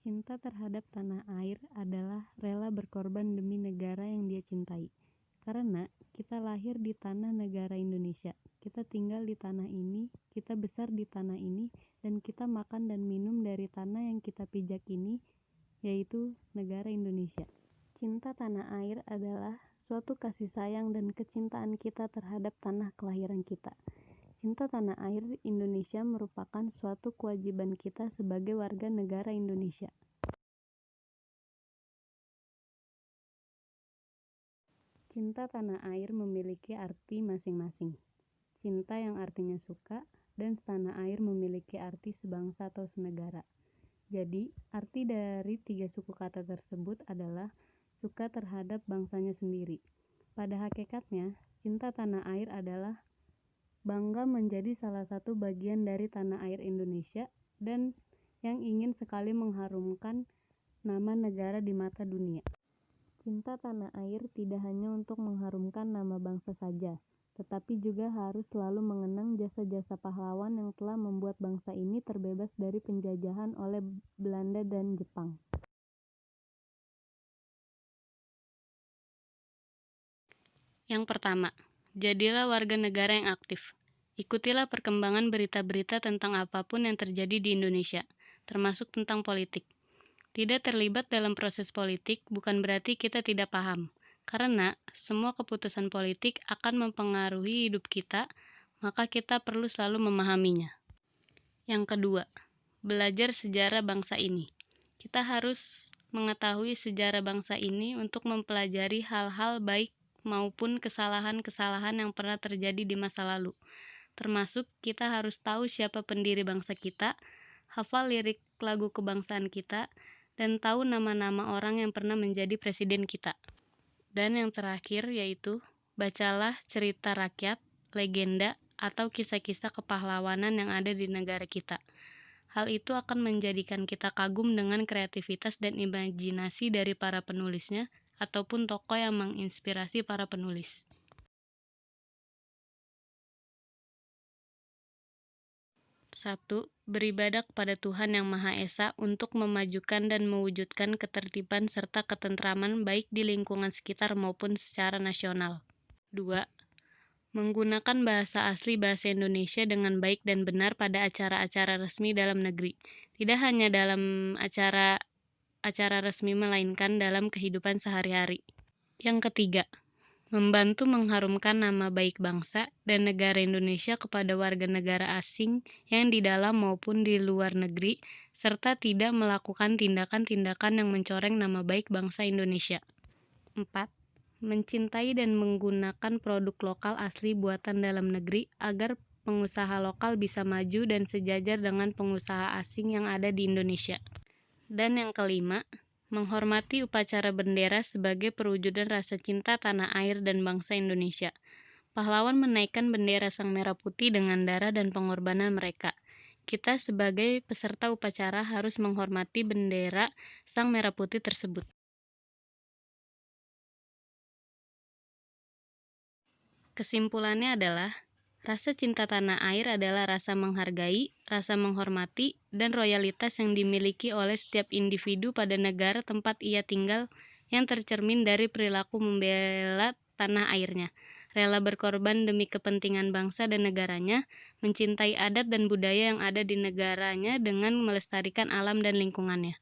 Cinta terhadap tanah air adalah rela berkorban demi negara yang dia cintai. Karena kita lahir di tanah negara Indonesia, kita tinggal di tanah ini, kita besar di tanah ini, dan kita makan dan minum dari tanah yang kita pijak ini, yaitu negara Indonesia. Cinta tanah air adalah suatu kasih sayang dan kecintaan kita terhadap tanah kelahiran kita. Cinta tanah air Indonesia merupakan suatu kewajiban kita sebagai warga negara Indonesia. Cinta tanah air memiliki arti masing-masing. Cinta yang artinya suka, dan tanah air memiliki arti sebangsa atau senegara. Jadi, arti dari 3 suku kata tersebut adalah suka terhadap bangsanya sendiri. Pada hakikatnya, cinta tanah air adalah bangga menjadi salah satu bagian dari tanah air Indonesia dan yang ingin sekali mengharumkan nama negara di mata dunia. Cinta tanah air tidak hanya untuk mengharumkan nama bangsa saja, tetapi juga harus selalu mengenang jasa-jasa pahlawan yang telah membuat bangsa ini terbebas dari penjajahan oleh Belanda dan Jepang. Yang pertama, jadilah warga negara yang aktif. Ikutilah perkembangan berita-berita tentang apapun yang terjadi di Indonesia, termasuk tentang politik. Tidak terlibat dalam proses politik bukan berarti kita tidak paham, karena semua keputusan politik akan mempengaruhi hidup kita, maka kita perlu selalu memahaminya. Yang kedua, belajar sejarah bangsa ini. Kita harus mengetahui sejarah bangsa ini untuk mempelajari hal-hal baik maupun kesalahan-kesalahan yang pernah terjadi di masa lalu. Termasuk kita harus tahu siapa pendiri bangsa kita, hafal lirik lagu kebangsaan kita, dan tahu nama-nama orang yang pernah menjadi presiden kita. Dan yang terakhir yaitu, bacalah cerita rakyat, legenda, atau kisah-kisah kepahlawanan yang ada di negara kita. Hal itu akan menjadikan kita kagum dengan kreativitas dan imajinasi dari para penulisnya, ataupun tokoh yang menginspirasi para penulis. 1. Beribadah kepada Tuhan Yang Maha Esa untuk memajukan dan mewujudkan ketertiban serta ketentraman baik di lingkungan sekitar maupun secara nasional. 2. Menggunakan bahasa asli bahasa Indonesia dengan baik dan benar pada acara-acara resmi dalam negeri. Tidak hanya dalam acara resmi melainkan dalam kehidupan sehari-hari. Yang ketiga, membantu mengharumkan nama baik bangsa dan negara Indonesia kepada warga negara asing yang di dalam maupun di luar negeri, serta tidak melakukan tindakan-tindakan yang mencoreng nama baik bangsa Indonesia. 4. Mencintai dan menggunakan produk lokal asli buatan dalam negeri agar pengusaha lokal bisa maju dan sejajar dengan pengusaha asing yang ada di Indonesia. Dan yang kelima, menghormati upacara bendera sebagai perwujudan rasa cinta tanah air dan bangsa Indonesia. Pahlawan menaikkan bendera Sang Merah Putih dengan darah dan pengorbanan mereka. Kita sebagai peserta upacara harus menghormati bendera Sang Merah Putih tersebut. Kesimpulannya adalah, rasa cinta tanah air adalah rasa menghargai, rasa menghormati, dan loyalitas yang dimiliki oleh setiap individu pada negara tempat ia tinggal yang tercermin dari perilaku membela tanah airnya, rela berkorban demi kepentingan bangsa dan negaranya, mencintai adat dan budaya yang ada di negaranya dengan melestarikan alam dan lingkungannya.